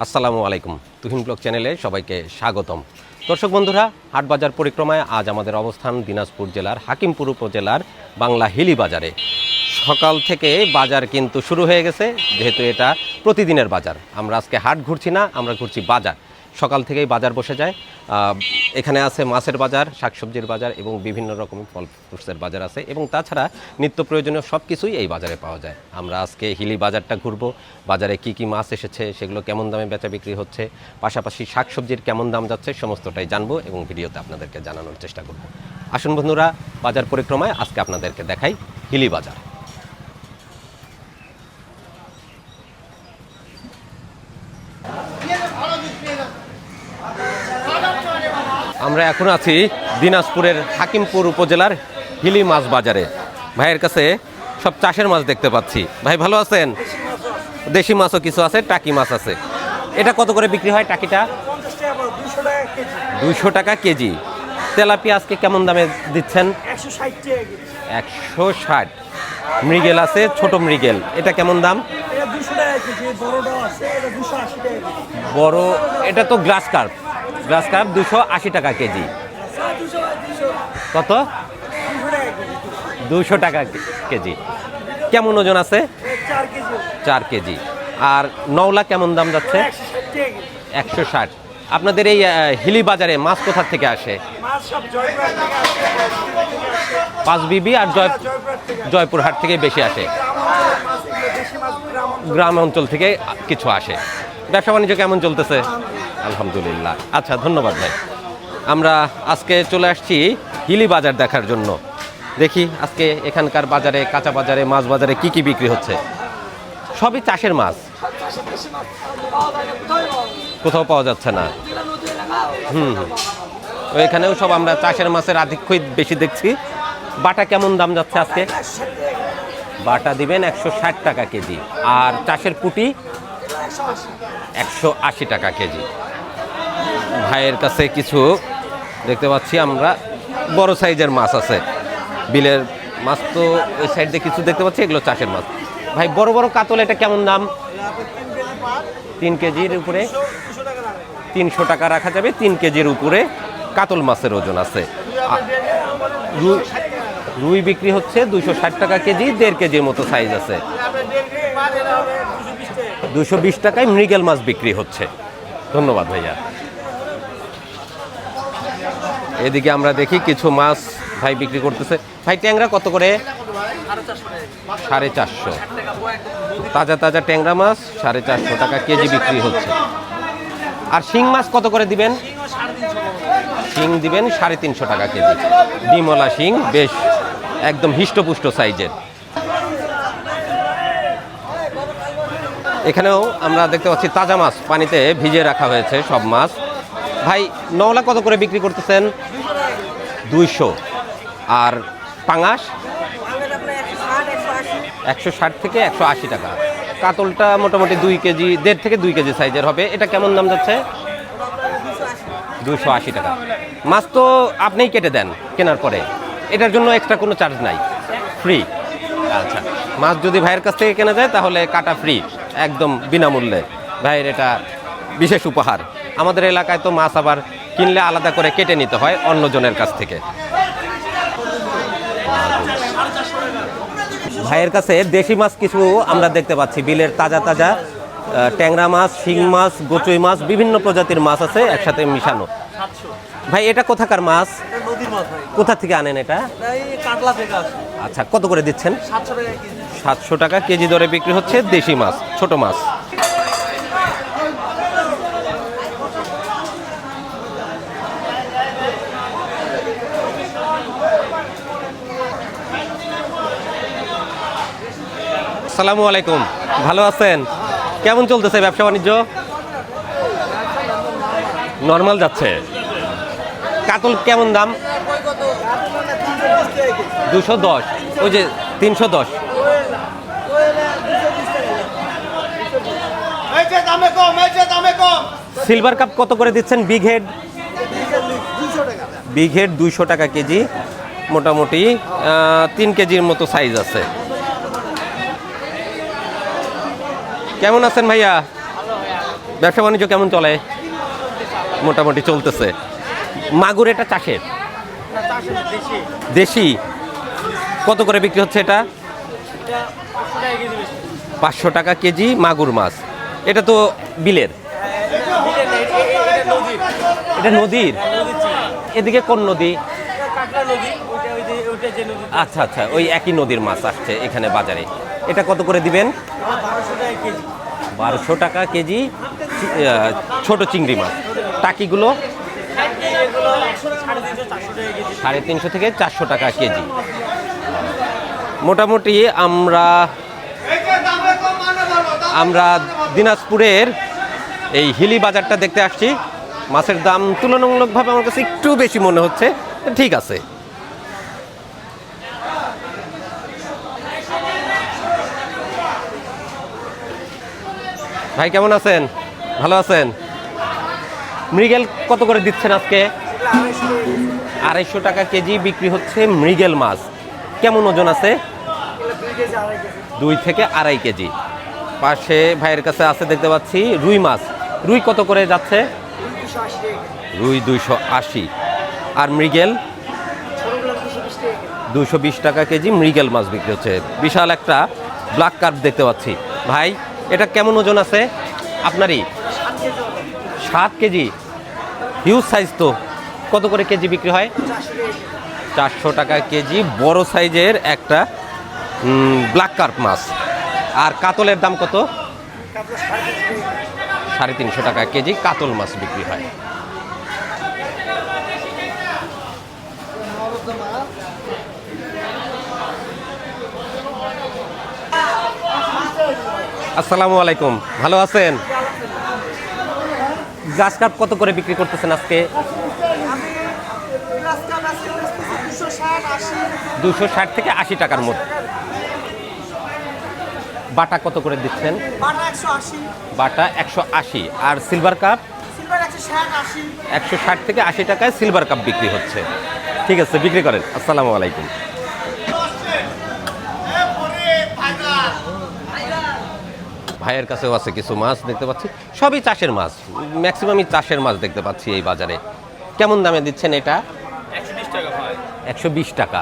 আসসালামু আলাইকুম। তুহিন ব্লগ চ্যানেলে সবাইকে স্বাগতম। দর্শক বন্ধুরা, হাটবাজার পরিক্রমায় আজ আমাদের অবস্থান দিনাজপুর জেলার হাকিমপুর উপজেলার বাংলা হিলি বাজারে। সকাল থেকে বাজার কিন্তু শুরু হয়ে গেছে, যেহেতু এটা প্রতিদিনের বাজার। আমরা আজকে হাট ঘুরছি না, আমরা ঘুরছি বাজার। সকাল থেকেই বাজার বসে যায়। এখানে আছে মাছের বাজার, শাকসবজির বাজার এবং বিভিন্ন রকম ফল ফ্রুটসের বাজার আছে, এবং তাছাড়া নিত্য প্রয়োজনীয় সব কিছুই এই বাজারে পাওয়া যায়। আমরা আজকে হিলি বাজারটা ঘুরবো। বাজারে কি কি মাছ এসেছে, সেগুলো কেমন দামে বেচা বিক্রি হচ্ছে, পাশাপাশি শাকসবজির কেমন দাম যাচ্ছে, সমস্তটাই জানবো এবং ভিডিওতে আপনাদেরকে জানানোর চেষ্টা করব। আসুন বন্ধুরা, বাজার পরিক্রমায় আজকে আপনাদেরকে দেখাই হিলি বাজার। আমরা এখন আছি দিনাজপুরের হাকিমপুর উপজেলার হিলি মাছ বাজারে। ভাইয়ের কাছে সব চাষের মাছ দেখতে পাচ্ছি। ভাই ভালো আছেন? দেশি মাছও কিছু আছে, টাকি মাছ আছে। এটা কত করে বিক্রি হয় টাকিটা? 200 টাকা কেজি। তেলাপিয়া আজকে কেমন দামে দিচ্ছেন? 160। মৃগেল আছে, ছোট মৃগেল, এটা কেমন দাম? বড় এটা তো গ্লাস কার্প। গ্লাস কার্প 280 টাকা কেজি। কত? 200 টাকা কেজি। কেমন ওজন আছে? 4 কেজি। আর নওলা কেমন দাম যাচ্ছে? 160। আপনাদের এই হিলি বাজারে মাছ কোথা থেকে আসে? পাঁচবিবি আর জয়পুরহাট থেকে বেশি আসে। গ্রাম অঞ্চল থেকে কিছু আসে। ব্যবসা বাণিজ্য কেমন চলতেছে? আলহামদুলিল্লাহ। আচ্ছা, ধন্যবাদ ভাই। আমরা আজকে চলে আসছি হিলি বাজার দেখার জন্য। দেখি আজকে এখানকার বাজারে, কাঁচা বাজারে, মাছ বাজারে কি কি বিক্রি হচ্ছে। সবই চাষের মাছ, কোথাও পাওয়া যাচ্ছে না। এখানেও সব আমরা চাষের মাছের আধিক্যই বেশি দেখছি। বাটা কেমন দাম যাচ্ছে আজকে? বাটা দিবেন 160 টাকা কেজি। আর চাষের পুঁটি 180 টাকা কেজি। ভাইয়ের কাছে কিছু দেখতে পাচ্ছি আমরা, বড় সাইজের মাছ আছে। বিলের মাছ তো ওই সাইড দিয়ে কিছু দেখতে পাচ্ছি, এগুলো চাষের মাছ। ভাই বড় বড় কাতল, এটা কেমন দাম? 3 কেজির উপরে 300 টাকা রাখা যাবে। 3 কেজির উপরে কাতল মাছের ওজন আছে। রুই বিক্রি হচ্ছে 260 টাকা কেজি। 1.5 কেজির মতো সাইজ আছে। 220 টাকায় মৃগেল মাছ বিক্রি হচ্ছে। ধন্যবাদ ভাইয়া। এদিকে আমরা দেখি কিছু মাছ ভাই বিক্রি করতেছে। ভাই ট্যাংরা কত করে? 450। তাজা তাজা ট্যাংরা মাছ 450 টাকা কেজি বিক্রি হচ্ছে। আর শিং মাছ কত করে দিবেন? শিং দিবেন 350 টাকা কেজি। ডিমলা শিং, বেশ একদম হিষ্টপুষ্ট সাইজের। এখানেও আমরা দেখতে পাচ্ছি তাজা মাছ পানিতে ভিজিয়ে রাখা হয়েছে সব মাছ। ভাই নওলা কত করে বিক্রি করতেছেন? 200। আর পাঙাশ 160 থেকে 180 টাকা। কাতলটা মোটামুটি 2 কেজি, 1.5 থেকে 2 কেজি সাইজের হবে। এটা কেমন দাম যাচ্ছে? 280 টাকা। মাছ তো আপনিই কেটে দেন কেনার পরে, এটার জন্য এক্সট্রা কোনো চার্জ নাই, ফ্রি। আচ্ছা, মাছ যদি ভাইয়ের কাছ থেকে কেনা যায় তাহলে কাটা ফ্রি, একদম বিনামূল্যে। ভাইয়ের এটা বিশেষ উপহার। আমাদের এলাকায় তো মাছ আবার কিনলে আলাদা করে কেটে নিতে হয় অন্যজনের কাছ থেকে। ভাইয়ের কাছে দেশি মাছ কিছু আমরা দেখতে পাচ্ছি। বিলের তাজা তাজা ট্যাংরা মাছ, শিং মাছ, গোচই মাছ, বিভিন্ন প্রজাতির মাছ আছে একসাথে মিশানো। ভাই এটা কোথাকার মাছ? কোথা থেকে আনেন এটা? আচ্ছা, কত করে দিচ্ছেন? 700 টাকা কেজি দরে বিক্রি হচ্ছে দেশি মাছ, ছোট মাছ। আসসালামু আলাইকুম। ভালো আছেন? কেমন চলতেছে ব্যবসা বাণিজ্য? নর্মাল যাচ্ছে। কাতল কেমন দাম? 210। ওই যে 310। সিলভার কাপ কত করে দিচ্ছেন? বিগ হেড 200 টাকা কেজি। মোটামুটি 3 কেজির মতো সাইজ আছে। কেমন আছেন ভাইয়া? ব্যবসা বাণিজ্য কেমন চলে? মোটামুটি চলতেছে। মাগুর এটা চাষের? দেশি। কত করে বিক্রি হচ্ছে এটা? 500 টাকা কেজি মাগুর মাছ। এটা তো বিলের? এটা নদীর? এদিকে কোন নদী? আচ্ছা আচ্ছা, ওই একই নদীর মাছ আসছে এখানে বাজারে। এটা কত করে দিবেন? 1200 টাকা কেজি ছোট চিংড়ি মাছ। টাকিগুলো 350 থেকে 400 টাকা কেজি। মোটামুটি আমরা দিনাজপুরের এই হিলি বাজারটা দেখতে আসছি। মাছের দাম তুলনামূলকভাবে আমার কাছে একটু বেশি মনে হচ্ছে। ঠিক আছে। ভাই কেমন আছেন? ভালো আছেন? মৃগেল কত করে দিচ্ছেন আজকে? 250 টাকা কেজি বিক্রি হচ্ছে মৃগেল মাছ। কেমন ওজন আছে? 2 থেকে 2.5 কেজি। পাশে ভাইয়ের কাছে আছে দেখতে পাচ্ছি রুই মাছ। রুই কত করে যাচ্ছে? রুই 280। আর মৃগেল 220 টাকা কেজি মৃগেল মাছ বিক্রি হচ্ছে। বিশাল একটা ব্ল্যাক কার্প দেখতে পাচ্ছি। ভাই এটা কেমন ওজন আছে আপনারই? 7 কেজি। হিউজ সাইজ তো। কত করে কেজি বিক্রি হয়? 400 টাকা কেজি বড় সাইজের একটা ব্ল্যাক কার্প মাছ। আর কাতলের দাম কত? 350 টাকা কেজি কাতল মাছ বিক্রি হয়। আসসালামু আলাইকুম, ভালো আছেন? গ্রাস কাপ কত করে বিক্রি করতেছেন আজকে? 260 থেকে 80 টাকার মধ্যে। বাটা কত করে দিচ্ছেন? বাটা 180। আর সিলভার কাপ? 160 থেকে 80 টাকায় সিলভার কাপ বিক্রি হচ্ছে। ঠিক আছে, বিক্রি করেন। আসসালামু আলাইকুম। ভাইয়ের কাছেও আছে কিছু মাছ দেখতে পাচ্ছি। সবই চাষের মাছ, ম্যাক্সিমামই চাষের মাছ দেখতে পাচ্ছি এই বাজারে। কেমন দামে দিচ্ছেন এটা? 120 টাকা।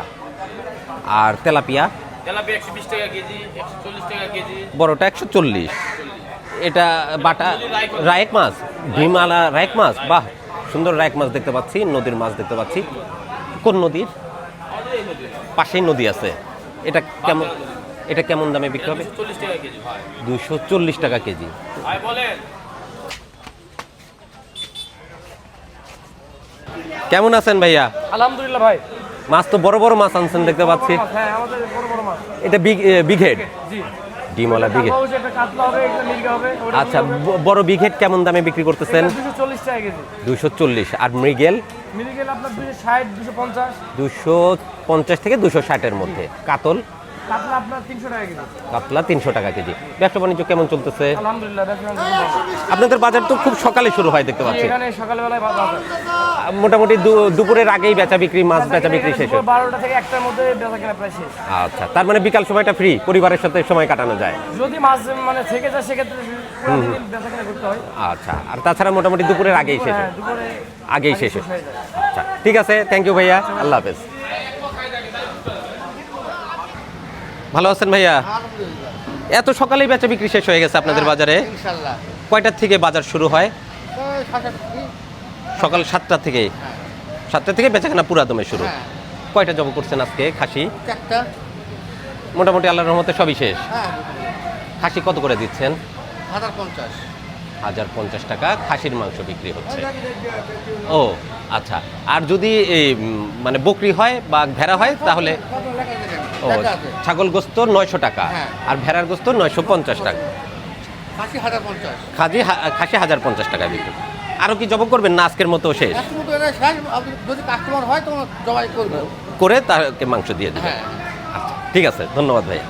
আর তেলাপিয়া? 120 টাকা কেজি, 140 টাকা কেজি। বড়টা 140। এটা বাটা রায়েক মাছ, ভীমালা রায়েক মাছ। বাহ, সুন্দর রায়েক মাছ দেখতে পাচ্ছি। নদীর মাছ দেখতে পাচ্ছি। কোন নদীর? পাশেই নদী আছে। এটা কেমন, এটা কেমন দামে বিক্রি হবে? 240 টাকা কেজি ভাই। 240 টাকা কেজি। ভাই বলেন। কেমন আছেন ভাইয়া? আলহামদুলিল্লাহ ভাই। মাছ তো বড় বড় মাছ আনছেন দেখতে পাচ্ছি। হ্যাঁ, আমাদের বড় বড় মাছ। এটা বিগ হেড? জি। ডিমওয়ালা বিগ হেড। এটা কাতলা হবে, এটা মির্গা হবে। আচ্ছা, বড় বিগ হেড কেমন দামে বিক্রি করতেছেন? 240 টাকা কেজি। 240। আর মৃগেল? মৃগেল আপনার 260, 250। 250 থেকে 260 এর মধ্যে। কাতল? কাতলা আপনার 300 টাকা কেজি। কাতলা 300 টাকা কেজি। ব্যবসা বাণিজ্য কেমন চলতেছে? আলহামদুলিল্লাহ। আপনাদের বাজার তো খুব সকালে শুরু হয় দেখতে পাচ্ছি। এখানে সকালবেলায় বাজার। মোটামুটি দুপুরের আগেই বেচা বিক্রি, মাছ বেচা বিক্রি শেষ হয়। 12টা থেকে 1টার মধ্যে বেচা কেনা প্রায় শেষ। আচ্ছা, তার মানে বিকাল সময়টা ফ্রি, পরিবারের সাথে সময় কাটানো যায়। যদি মাছ মানে থেকে যায় সেক্ষেত্রে পুরো দিন বেচা কেনা করতে হয়। আচ্ছা, আর তাছাড়া মোটামুটি দুপুরের আগেই শেষ হয়। হ্যাঁ, দুপুরে আগেই শেষ হয়। হয়ে যায়। আচ্ছা, ঠিক আছে, থ্যাংক ইউ ভাইয়া, আল্লাহ হাফেজ। ভালো আছেন ভাইয়া? এত সকালেই বেচা বিক্রি শেষ হয়ে গেছে আপনাদের বাজারে? ইনশাআল্লাহ। কয়টার থেকে বাজার শুরু হয়? ওই 7টা থেকে। সকাল 7টা থেকে? 7টা থেকে বেচাকেনা পুরা দমে শুরু। হ্যাঁ। কয়টা জব করছেন আজকে খাসি? একটা। মোটামুটি আল্লাহর রহমতে সবই শেষ। হ্যাঁ। খাসি কত করে দিচ্ছেন? 1050। 1050 টাকা খাসির মাংস বিক্রি হচ্ছে। ও আচ্ছা, আর যদি এই মানে বকরি হয় বা ভেড়া হয় তাহলে? ও, ছাগল গোস্ত 900 টাকা। হ্যাঁ। আর ভেড়ার গোস্ত 950 টাকা। খাসি 1050। খাসি 1050 টাকা বিক্রি। আরও কি জব করবেন না আজকের মতো শেষ? একটু মতো এটা শেষ, আপনি যদি কাস্টমার হয় তো জবাই করবো। করে তাকে মাংস দিয়ে দেবেন? হ্যাঁ। আচ্ছা, ঠিক আছে, ধন্যবাদ ভাই।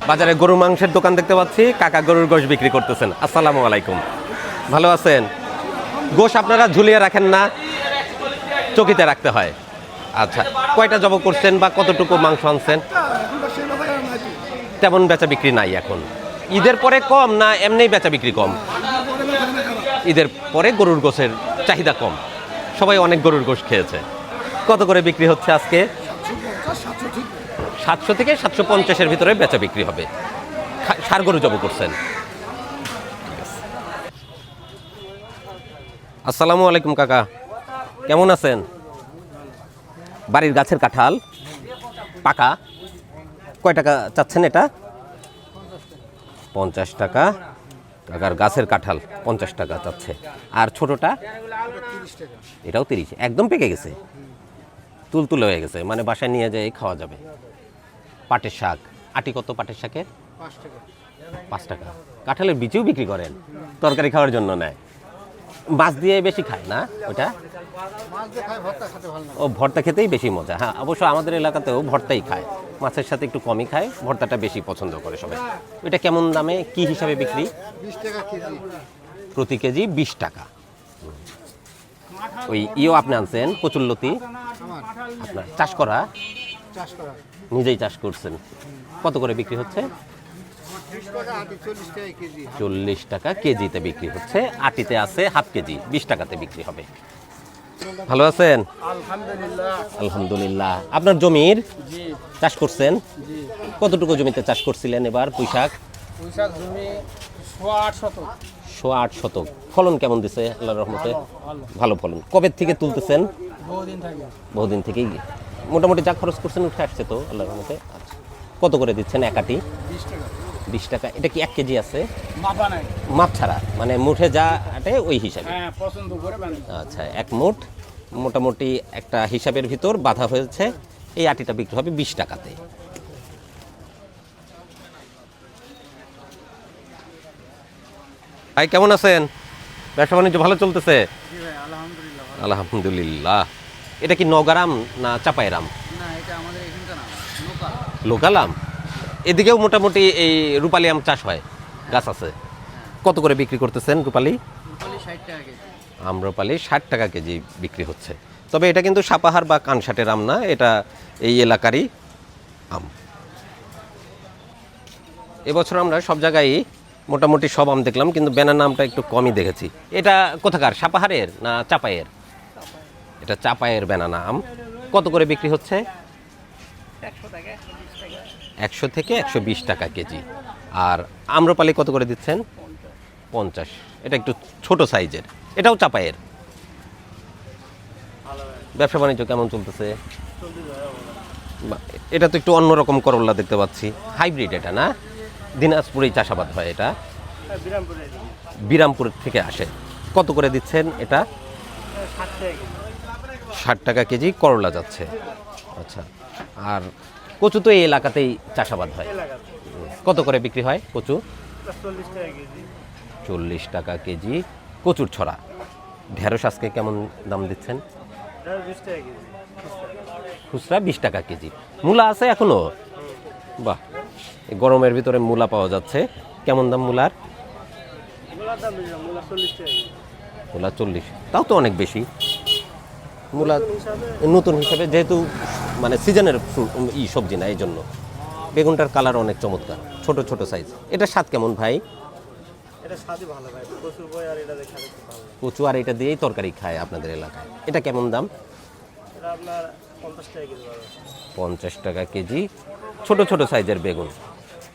বাজারে গরুর মাংসের দোকান দেখতে পাচ্ছি। কাকা গরুর গোশ বিক্রি করতেছেন। আসসালামু আলাইকুম, ভালো আছেন? গোশ আপনারা ঝুলিয়ে রাখেন না, চকিতে রাখতে হয়? আচ্ছা, কয়টা জব করছেন বা কতটুকু মাংস আনছেন? তেমন বেচা বিক্রি নাই এখন। ঈদের পরে কম না এমনি বেচা বিক্রি কম? ঈদের পরে গরুর গোশের চাহিদা কম, সবাই অনেক গরুর গোশ খেয়েছে। কত করে বিক্রি হচ্ছে আজকে? 700 থেকে 750-এর ভিতরে বেচা বিক্রি হবে। ষাঁড় গরু জব করছেন। আসসালামু আলাইকুম কাকা, কেমন আছেন? বাড়ির গাছের কাঁঠাল পাকা, কয় টাকা চাচ্ছেন এটা? 50 টাকা। কাকার গাছের কাঁঠাল 50 টাকা চাচ্ছে। আর ছোটটা? এটাও 30। একদম পেকে গেছে, তুলতুলে হয়ে গেছে, মানে বাসায় নিয়ে যেয়ে খাওয়া যাবে। পাটের শাক, আটি কত পাটের শাকের? 5 টাকা। কাঁঠালের বীজও বিক্রি করেন, তরকারি খাওয়ার জন্য নেয়? মাছ দিয়ে বেশি খায় না ওটা? ও ভর্তা খেতেই বেশি মজা। হ্যাঁ, অবশ্য আমাদের এলাকাতেও ভর্তাই খায়, মাছের সাথে একটু কমই খায়, ভর্তাটা বেশি পছন্দ করে সবাই। ওইটা কেমন দামে, কি হিসাবে বিক্রি? 20 টাকা কেজি। প্রতি কেজি 20 টাকা। ওই আপনি আনছেন কচুরলতি? আপনার চাষ করা? চাষ করা। নিজেই চাষ করছেন। কত করে বিক্রি হচ্ছে? 30 টাকা আটি, 40 টাকা কেজি। 40 টাকা কেজিতে বিক্রি হচ্ছে। আটিতে আছে হাফ কেজি, 20 টাকাতে বিক্রি হবে। ভালো আছেন? আলহামদুলিল্লাহ। আলহামদুলিল্লাহ। আপনার জমির জি চাষ করছেন? জি। কতটুকু জমিতে চাষ করছিলেন এবার পুঁইশাক? পুঁইশাক জমি 108 শতক। 108 শতক। ফলন কেমন দিছে আল্লাহর রহমতে? ভালো। ভালো ফলন। কবে থেকে তুলতেছেন? বহুদিন থাকে। বহুদিন থেকেই। মোটামুটি যা খরচ করছেন উঠে আসছে তো আল্লাহর রহমতে? আচ্ছা, কত করে দিচ্ছেন এক আটি? 20 টাকা। 20 টাকা। এটা কি 1 কেজি আছে? মাপা নাই। মাপ ছাড়া, মানে মুঠে যা আটে ওই হিসাবে? হ্যাঁ, পছন্দ করে বানাই। আচ্ছা, এক মুঠ মোটামুটি একটা হিসাবের ভিতর বাঁধা হয়েছে। এই আটিটা বিক্রি হবে 20 টাকাতে। ভাই কেমন আছেন? ব্যবসা বাণিজ্য ভালো চলতেছে? জি ভাই, আলহামদুলিল্লাহ। আলহামদুলিল্লাহ। এটা কি নগারাম না চাপাইরাম? না, এটা আমাদের এখানকার না, লোকাল। লোকাল আম? এদিকেও মোটামুটি এই রূপালি আম চাষ হয়, গাছ আছে। কত করে বিক্রি করতেছেন রূপালি? রূপালি 60 টাকা কেজি। আম্রপালি 60 টাকা কেজি বিক্রি হচ্ছে। তবে এটা কিন্তু সাপাহার বা কানসাটের আম না, এটা এই এলাকারই আম। এবছর আমরা সব জায়গায় মোটামুটি সব আম দেখলাম, কিন্তু ব্যানানা আমটা একটু কমই দেখেছি। এটা কোথাকার, সাপাহারের না চাপায়ের? এটা চাপায়ের ব্যানানা আম। কত করে বিক্রি হচ্ছে? 100 থেকে 120 টাকা কেজি। আর আম্রপালি কত করে দিচ্ছেন? 50। এটা একটু ছোট সাইজের, এটাও চাপায়ের। ব্যবসা বাণিজ্য কেমন চলতেছে? এটা তো একটু অন্যরকম করল্লা দেখতে পাচ্ছি, হাইব্রিড এটা না? দিনাজপুরেই চাষাবাদ হয় এটা? বিরামপুর থেকে আসে। কত করে দিচ্ছেন এটা? 60 টাকা কেজি করলা যাচ্ছে। আচ্ছা, আর কচু তো এই এলাকাতেই চাষাবাদ হয়। কত করে বিক্রি হয় কচু? 40 টাকা কেজি কচুর ছড়া। ঢেঁড়স আজকে কেমন দাম দিচ্ছেন? খুচরা 20 টাকা কেজি। মূলা আছে এখনো? বাহ, এই গরমের ভিতরে মূলা পাওয়া যাচ্ছে। কেমন দাম মূলার? মূলা 40। তাও তো অনেক বেশি। মূলা নতুন হিসাবে, যেহেতু মানে সিজনের সবজি না, এই জন্য। বেগুনটার কালার অনেক চমৎকার, ছোট ছোট সাইজ। এটা স্বাদ কেমন ভাই? কচু আর এটা দিয়েই তরকারি খায় আপনাদের এলাকায়। এটা কেমন দাম? 50 টাকা কেজি। ছোট ছোট সাইজের বেগুন,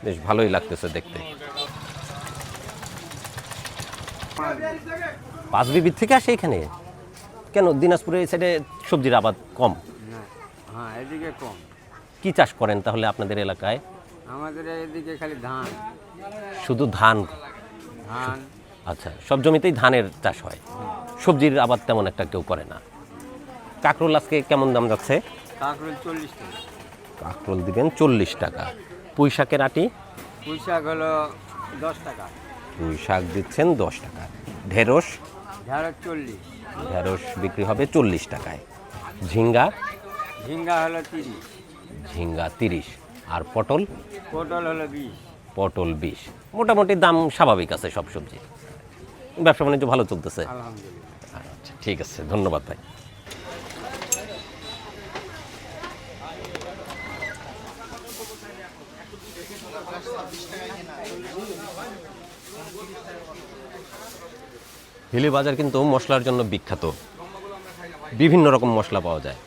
বেশ ভালোই লাগতেছে দেখতে। পাঁচবিবির থেকে আসে এখানে? কেন, দিনাজপুরে এই সাইডে সবজির আবাদ কম? হ্যাঁ, এদিকে কম। কি চাষ করেন তাহলে আপনাদের এলাকায়? আমাদের এদিকে খালি ধান। শুধু ধান? ধান। আচ্ছা, সব জমিতেই ধানের চাষ হয়, সবজির আবাদ তেমন একটা কেউ করে না। কাঁকরোল আজকে কেমন দাম যাচ্ছে? কাঁকরোল 40 টাকা। কাঁকরোল দিবেন 40 টাকা। পুঁই শাকের আটি? পুঁই শাক হলো 10 টাকা। পুঁই শাক দিচ্ছেন 10 টাকা। ঢেঁড়স? ঢেঁড়স 40। ঢেঁড়স বিক্রি হবে 40 টাকায়। ঝিঙ্গা? ঝিঙ্গা হলো 30। ঝিঙ্গা 30। আর পটল? পটল হলো 20। পটল 20। মোটামুটি দাম স্বাভাবিক আছে সব সবজি। ব্যবসা বাণিজ্য ভালো চলতেছে? আলহামদুলিল্লাহ। আচ্ছা, ঠিক আছে, ধন্যবাদ ভাই। হিলি বাজার কিন্তু মশলার জন্য বিখ্যাত, বিভিন্ন রকম মশলা পাওয়া যায়।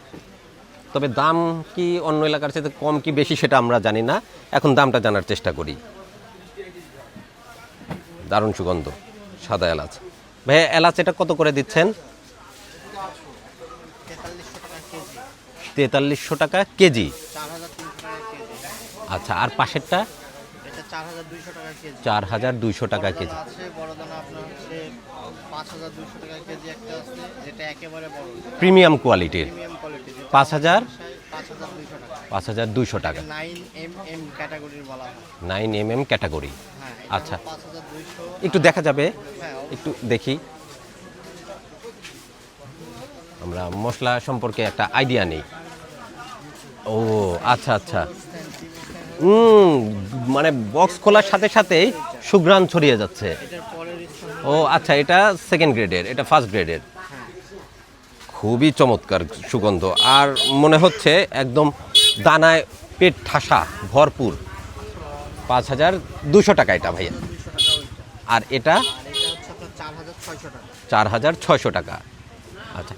তবে দাম কি অন্য এলাকার সাথে কম কি বেশি সেটা আমরা জানি না, এখন দামটা জানার চেষ্টা করি। দারুণ সুগন্ধ, সাদা এলাচ। ভাইয়া এলাচ এটা কত করে দিচ্ছেন? 4300 টাকা কেজি। 4300 টাকা কেজি। আচ্ছা, আর পাশেরটা? এটা 4200 টাকা কেজি। 4200 টাকা কেজি। আছে বড় দানা আপনার হচ্ছে 5200 টাকা কেজি একটা আছে, যেটা একেবারে বড় প্রিমিয়াম কোয়ালিটির প্রিমিয়াম কোয়ালিটি। 5200 টাকা। 9mm ক্যাটাগরির বলা হয়। 9mm category. হ্যাঁ, আচ্ছা, 5200। একটু দেখা যাবে? হ্যাঁ, একটু দেখি, আমরা মশলা সম্পর্কে একটা আইডিয়া নেই। ও আচ্ছা আচ্ছা, মানে বক্স খোলার সাথে সাথেই সুঘ্রাণ ছড়িয়ে যাচ্ছে। এটার পরের স্থান ও আচ্ছা, এটা সেকেন্ড গ্রেডের, এটা ফার্স্ট গ্রেডের। খুবই চমৎকার সুগন্ধ, আর মনে হচ্ছে একদম দানায় পেট ঠাসা ভরপুর। 5200 টাকা এটা ভাইয়া। 200 টাকা ওইটা। আর এটা আর এটা হচ্ছে আপনার 4600 টাকা। 4600 টাকা। আচ্ছা,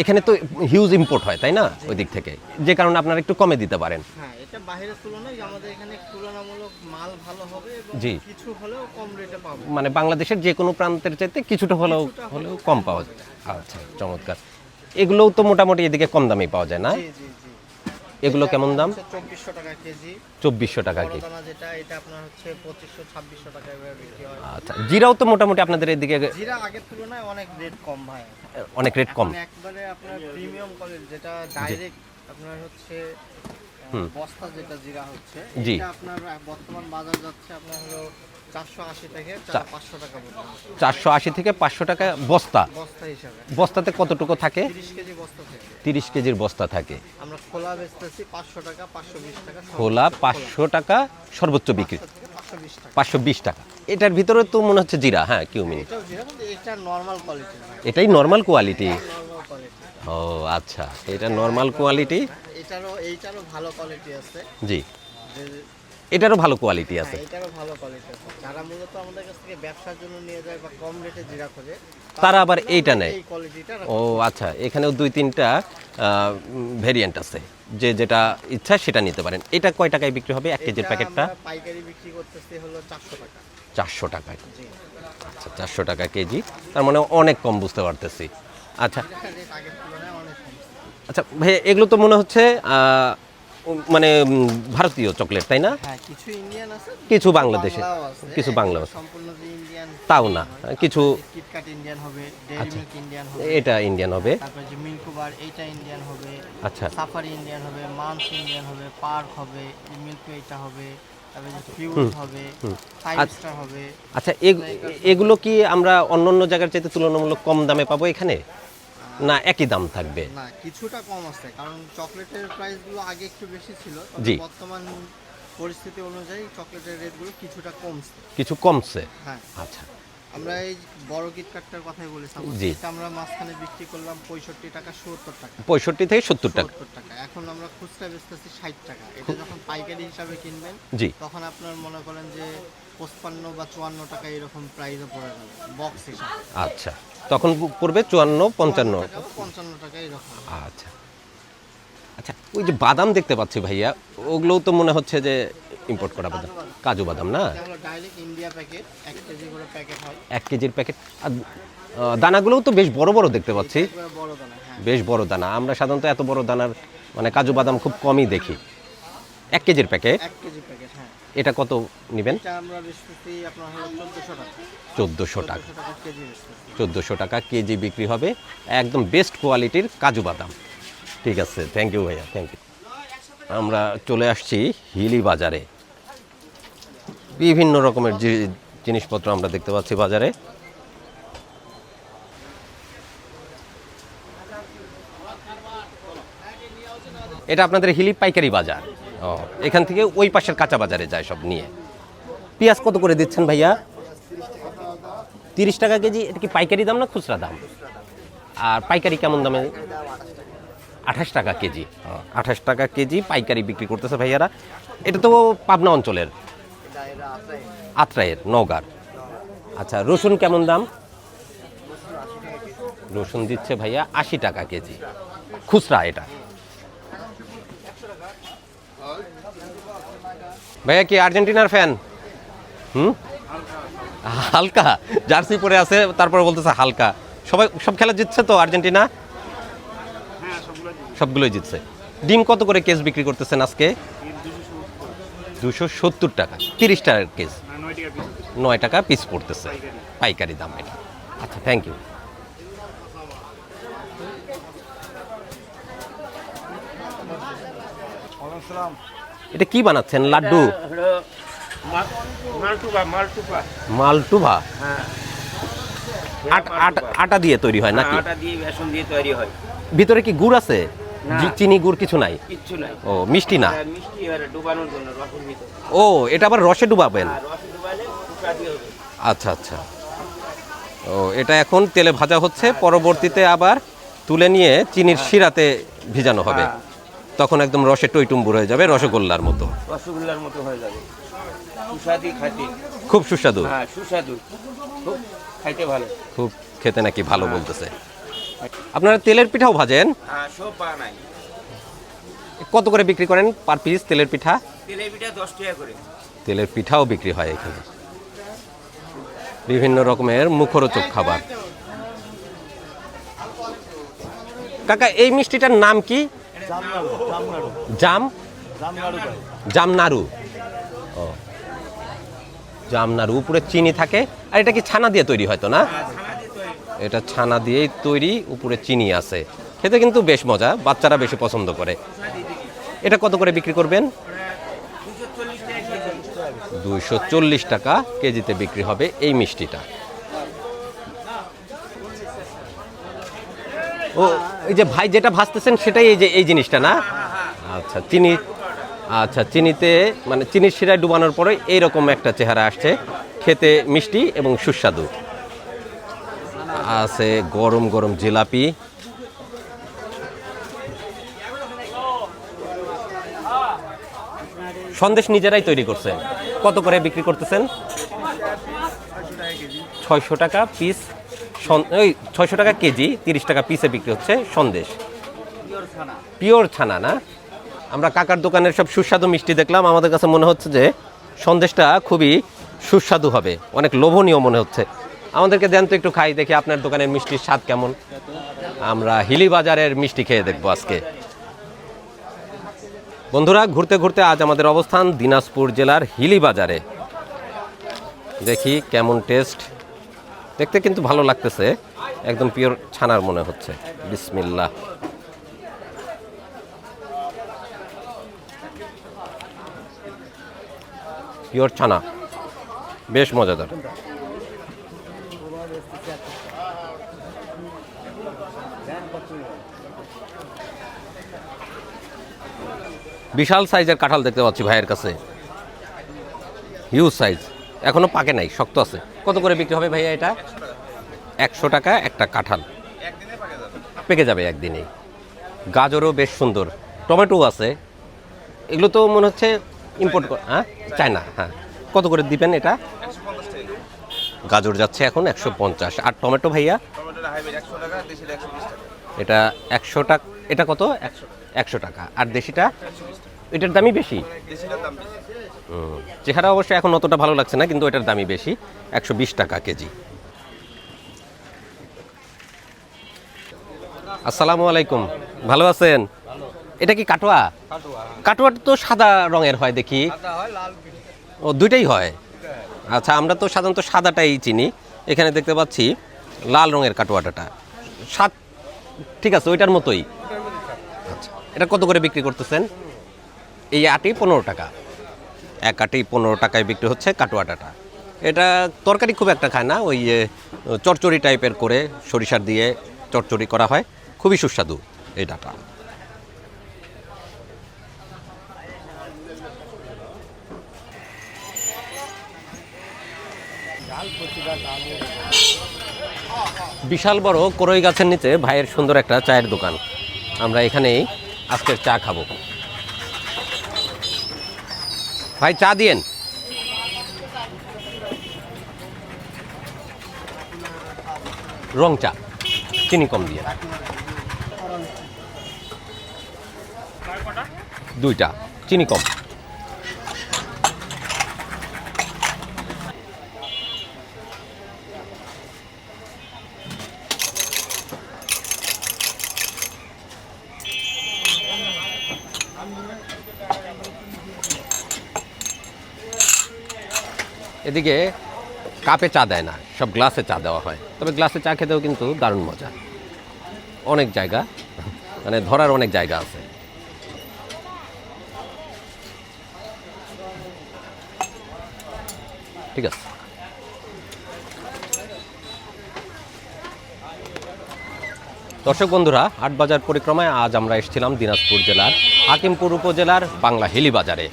এখানে তো হিউজ ইম্পোর্ট হয় তাই না ওই দিক থেকে, যে কারণে আপনারা একটু কমে দিতে পারেন। হ্যাঁ, এটা বাইরের তুলনায় আমাদের এখানে তুলনামূলক মাল ভালো হবে এবং জি। কিছু হলেও কম রেটে পাবো। মানে বাংলাদেশের যে কোনো প্রান্তের চাইতে কিছুটা হলেও কম পাওয়া যায়। আচ্ছা, চমৎকার। এগুলোও তো মোটামুটি এদিকে কম দামেই পাওয়া যায় না? জি জি জি। এগুলো কেমন দাম? 2400 টাকা কেজি। 2400 টাকা বড় কেজি। দানা যেটা, এটা আপনার হচ্ছে 2500-2600 টাকা এভাবে বিক্রি হয়। আচ্ছা, জিরাও তো মোটামুটি আপনাদের এদিকে জিরা আগের তুলনায় অনেক রেট কম ভাই। অনেক রেট কম। এখন একবারে আপনার প্রিমিয়াম কোয়ালিটি যেটা ডাইরেক্ট আপনার হচ্ছে বস্তা যেটা জিরা হচ্ছে, জি। এটা আপনার বর্তমান বাজার যাচ্ছে আপনার হলো 480 থেকে 500 টাকা পর্যন্ত। 480 থেকে 500 টাকা বস্তা। বস্তা হিসাবে বস্তাতে কতটুকু থাকে? 30 কেজি বস্তা থেকে 30 কেজির বস্তা থাকে। আমরা খোলা বেচতেছি 500 টাকা, 520 টাকা। খোলা 500 টাকা সর্বোচ্চ বিক্রি, 520 টাকা। 520 টাকা। এটার ভিতরে তো মনে হচ্ছে জিরা, হ্যাঁ কিউমিন। এটাও জিরা, কিন্তু এটা নরমাল কোয়ালিটি না। এটাই নর্মাল কোয়ালিটি। Normal quality. ও আচ্ছা, এটা নর্মাল কোয়ালিটি। এইটারও ভালো কোয়ালিটি আছে। জি, যে এটারও ভালো কোয়ালিটি আছে। হ্যাঁ, এটারও ভালো কোয়ালিটি আছে। যারা মূলত আমাদের কাছ থেকে ব্যবসার জন্য নিয়ে যায় বা কম রেটে জিরা খোঁজে, তারা আবার এইটা নেয়। এই কোয়ালিটিটা ও আচ্ছা, এখানেও 2-3টা ভেরিয়েন্ট আছে, যে যেটা ইচ্ছা সেটা নিতে পারেন। এটা কয় টাকায় বিক্রি হবে 1 কেজির প্যাকেটটা? পাইকারি বিক্রি করতেছি হলো 400 টাকা। 400 টাকায়। জি। আচ্ছা, 400 টাকা কেজি, তার মানে অনেক কম, বুঝতে পারতেছি। আচ্ছা এটা রেট আগের তুলনায় অনেক কম। আচ্ছা ভাই, এগুলো তো মনে হচ্ছে মানে ভারতীয় চকলেট তাই না? হ্যাঁ, কিছু ইন্ডিয়ান আছে, কিছু বাংলাদেশে, বাংলাও আছে। কিছু বাংলা আছে। সম্পূর্ণ যে ইন্ডিয়ান তাও না, কিছু কিটক্যাট ইন্ডিয়ান হবে, ডেইরি মিল্ক ইন্ডিয়ান হবে, এটা ইন্ডিয়ান হবে। তারপর যে মিল্কবার এইটা ইন্ডিয়ান হবে, আচ্ছা, সাফারি ইন্ডিয়ান হবে, মান্স ইন্ডিয়ান হবে, পার্ক হবে, মিল্ক এটা হবে, তারপরে যে ফিউজ হবে, ফাইভ স্টার হবে। আচ্ছা এগুলো কি আমরা অন্য অন্য জায়গার চাইতে তুলনামূলক কম দামে পাবো এখানে, না একই দাম থাকবে? না, কিছুটা কম আছে, কারণ চকলেটের প্রাইসগুলো আগে একটু বেশি ছিল, জি। তবে বর্তমান পরিস্থিতি অনুযায়ী চকলেটের রেটগুলো কিছুটা কমছে। কিছু কমছে। হ্যাঁ, আচ্ছা, আমরা এই বড় কিটক্যাটটার কথাই বলেছিলাম, জি। এটা আমরা মাঝখানে বিক্রি করলাম 65 টাকা 70 টাকা। 65 থেকে 70 টাকা। 70 টাকা। এখন আমরা খুচরা বেচতেছি 60 টাকা। এটা যখন পাইকারি হিসাবে কিনবেন, জি। তখন আপনার মনে করেন যে 55 বা 54 টাকা এরকম প্রাইসে পড়ে যাবে বক্স হিসাবে। আচ্ছা, তখন পড়বে 54-55 টাকা বা 55 টাকা এরকম। আচ্ছা আচ্ছা, ওই যে বাদাম দেখতে পাচ্ছি ভাইয়া, ওগুলোও তো মনে হচ্ছে যে ইম্পোর্ট করা বাদাম, কাজু বাদাম না? এটা হলো ডাইরেক্ট ইন্ডিয়া প্যাকেট, 1 কেজি করে প্যাকেট হয়। 1 কেজির প্যাকেট। আর দানাগুলোও তো বেশ বড় বড় দেখতে পাচ্ছি, একবারে বড় দানা। হ্যাঁ, বেশ বড় দানা। আমরা সাধারণত এত বড় দানার মানে কাজু বাদাম খুব কমই দেখি। 1 কেজির প্যাকেট, 1 কেজি প্যাকেট। হ্যাঁ, এটা কত নেবেন? এটা আমরা বেচতেছি আপনার হলো 1400 টাকা। 1400 টাকা। 1400 টাকা কেজি বেচতেছি। 1400 টাকা কেজি বিক্রি হবে, একদম বেস্ট কোয়ালিটির কাজু বাদাম। ঠিক আছে, থ্যাংক ইউ ভাইয়া, থ্যাংক ইউ। আমরা চলে আসছি হিলি বাজারে। বিভিন্ন রকমের জিনিসপত্র আমরা দেখতে পাচ্ছি বাজারে। এটা আপনাদের হিলি পাইকারি বাজার। ও, এখান থেকে ওই পাশের কাঁচা বাজারে যায় সব নিয়ে। পেঁয়াজ কত করে দিচ্ছেন ভাইয়া? 30 টাকা কেজি। এটা কি পাইকারি দাম না খুচরা দাম? আর পাইকারি কেমন দামে? 28 টাকা কেজি। 28 টাকা কেজি পাইকারি বিক্রি করতেছে ভাইয়ারা। এটা তো পাবনা অঞ্চলের, আত্রাইয়ের, নওগাঁর। আচ্ছা, রসুন কেমন দাম? রসুন দিচ্ছে ভাইয়া 80 টাকা কেজি, খুচরা এটা। ভাইয়া কি আর্জেন্টিনার ফ্যান? হালকা জার্সি পরে আছে, তারপরে বলতেছে হালকা। সব খেলা জিতছে তো আর্জেন্টিনা? সবগুলোই জিতছে। ডিম কত করে কেজ বিক্রি করতেছেন আজকে? 270 টাকা, 30 টাকার কেজ, 9 টাকা পিস পড়তেছে, পাইকারি দাম এটা। আচ্ছা, থ্যাংক ইউ। এটা কি বানাচ্ছেন? লাড্ডু? মালটুভা আটা দিয়ে তৈরি হয় নাকি? আটা দিয়ে বেসন দিয়ে তৈরি হয়। ভিতরে কি গুড় আছে? না। চিনি গুড় কিছু নাই? কিচ্ছু নাই। ও, মিষ্টি না? মিষ্টি এবারে ডুবানোর জন্য রসের ভিতর। ও, এটা আবার রসে ডুবাবেন? রসে ডুবালে শুকা দিয়ে হবে। আচ্ছা আচ্ছা। ও, এটা এখন তেলে ভাজা হচ্ছে, পরবর্তীতে আবার তুলে নিয়ে চিনির শিরাতে ভিজানো হবে, তখন একদম রসে টইটুম্বুর হয়ে যাবে, রসগোল্লার মতো। রসগোল্লার মতো হয়ে যাবে, সুস্বাদু খাইতে। খুব সুস্বাদু? হ্যাঁ, সুস্বাদু, খুব খাইতে ভালো। খুব খেতে নাকি ভালো বলতেছে। আপনারা তেলের পিঠাও ভাজেন? হ্যাঁ, সব বানাই। কত করে বিক্রি করেন পার পিস তেলের পিঠা? তেলের পিঠা 10 টাকা করে। তেলের পিঠাও বিক্রি হয় এখানে, বিভিন্ন রকমের মুখরোচক খাবার। কাকা, এই মিষ্টিটার নাম কি? জামনাড়ু। ও, জামনাড়ু, উপরে চিনি থাকে। আর এটা কি ছানা দিয়ে তৈরি হয়তো না? এটা ছানা দিয়েই তৈরি, উপরে চিনি আছে। খেতে কিন্তু বেশ মজা, বাচ্চারা বেশি পছন্দ করে। এটা কত করে বিক্রি করবেন? 240 টাকা কেজিতে বিক্রি হবে এই মিষ্টিটা। ও, এই যে ভাই যেটা ভাজতেছেন সেটাই এই জিনিসটা না? আচ্ছা, চিনি। আচ্ছা, চিনিতে মানে চিনির শিরায় ডুবানোর পরে এইরকম একটা চেহারা আসছে, খেতে মিষ্টি এবং সুস্বাদু। আছে গরম গরম জিলাপি। সন্দেশ নিজেরাই তৈরি করছেন? কত করে বিক্রি করতেছেন? 600 টাকা পিস। ওই 600 টাকা কেজি, 30 টাকা পিসে বিক্রি হচ্ছে সন্দেশ। পিওর ছানা না? আমরা কাকার দোকানের সব সুস্বাদু মিষ্টি দেখলাম, আমাদের কাছে মনে হচ্ছে যে সন্দেশটা খুবই সুস্বাদু হবে, অনেক লোভনীয় মনে হচ্ছে। আমাদেরকে দেন তো একটু, খাই দেখি আপনার দোকানের মিষ্টির স্বাদ কেমন। আমরা হিলি বাজারের মিষ্টি খেয়ে দেখবো আজকে। বন্ধুরা, ঘুরতে ঘুরতে আজ আমাদের অবস্থান দিনাজপুর জেলার হিলি বাজারে। দেখি কেমন টেস্ট। দেখতে কিন্তু ভালো লাগতেছে, একদম পিওর ছানার মনে হচ্ছে। বিসমিল্লাহ। পিওর ছানা, বেশ মজাদার। বিশাল সাইজের কাঁঠাল দেখতে পাচ্ছি ভাইয়ের কাছে, হিউজ সাইজ, এখনো পাকে নাই, শক্ত আছে। কত করে বিক্রি হবে ভাইয়া এটা? 100 টাকা একটা কাঁঠাল, পেকে যাবে একদিনেই। গাজরও বেশ সুন্দর, টমেটো আছে। এগুলো তো মনে হচ্ছে ইম্পোর্ট, হ্যাঁ, চায়না। হ্যাঁ, কত করে দিবেন এটা? গাজর যাচ্ছে এখন 150। আর টমেটো ভাইয়া? এটা 100 টাকা। এটা কত? 100 টাকা। আর দেশিটা? এটার দামই বেশি। চেহারা অবশ্য এখন অতটা ভালো লাগছে না, কিন্তু এটার দামই বেশি, 120 টাকা কেজি। আসসালামু আলাইকুম, ভালো আছেন? এটা কি কাটোয়া? কাটোয়াটা তো সাদা রঙের হয় দেখি। ও, দুইটাই হয়? আচ্ছা, আমরা তো সাধারণত সাদাটাই চিনি, এখানে দেখতে পাচ্ছি লাল রঙের কাটোয়াটা। স্বাদ ঠিক আছে, ওইটার মতোই। আচ্ছা, এটা কত করে বিক্রি করতেছেন? এই আটি 15 টাকা, এক আটি 15 টাকায় বিক্রি হচ্ছে কাটোয়াটাটা। এটা তরকারি খুব একটা খায় না, ওই চচ্চড়ি টাইপের করে সরিষার দিয়ে চচ্চড়ি করা হয়, খুবই সুস্বাদু এই ডাটা। বিশাল বড় করই গাছের নিচে ভাইয়ের সুন্দর একটা চায়ের দোকান, আমরা এখানেই আজকের চা খাবো। ভাই, চা দিয়েন। রং চা, চিনি কম দিয়ে। 2টা, চিনি কম। এদিকে কাপে চা দেয় না, সব গ্লাসে চা দেওয়া হয়। তবে গ্লাসে চা খেতেও কিন্তু দারুণ মজা। অনেক জায়গা, মানে ধরার অনেক জায়গা আছে। ঠিক আছে। দর্শক বন্ধুরা, হাটবাজার পরিক্রমায় আজ আমরা এসেছিলাম দিনাজপুর জেলার হাকিমপুর উপজেলার বাংলা হিলি বাজারে।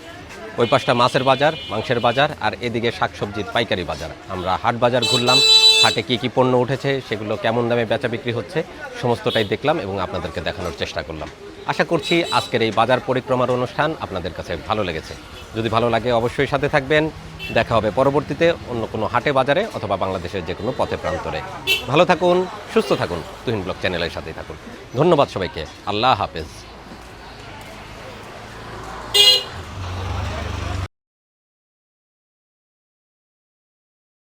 ওই পাশটা মাছের বাজার, মাংসের বাজার, আর এদিকে শাকসবজির পাইকারি বাজার। আমরা হাট বাজার ঘুরলাম, হাটে কী কী পণ্য উঠেছে, সেগুলো কেমন দামে বেচা বিক্রি হচ্ছে, সমস্তটাই দেখলাম এবং আপনাদেরকে দেখানোর চেষ্টা করলাম। আশা করছি আজকের এই বাজার পরিক্রমার অনুষ্ঠান আপনাদের কাছে ভালো লেগেছে। যদি ভালো লাগে অবশ্যই সাথে থাকবেন। দেখা হবে পরবর্তীতে অন্য কোনো হাটে বাজারে অথবা বাংলাদেশের যে কোনো পথে প্রান্তরে। ভালো থাকুন, সুস্থ থাকুন, তুহিন ব্লগ চ্যানেলের সাথেই থাকুন। ধন্যবাদ সবাইকে। আল্লাহ হাফেজ।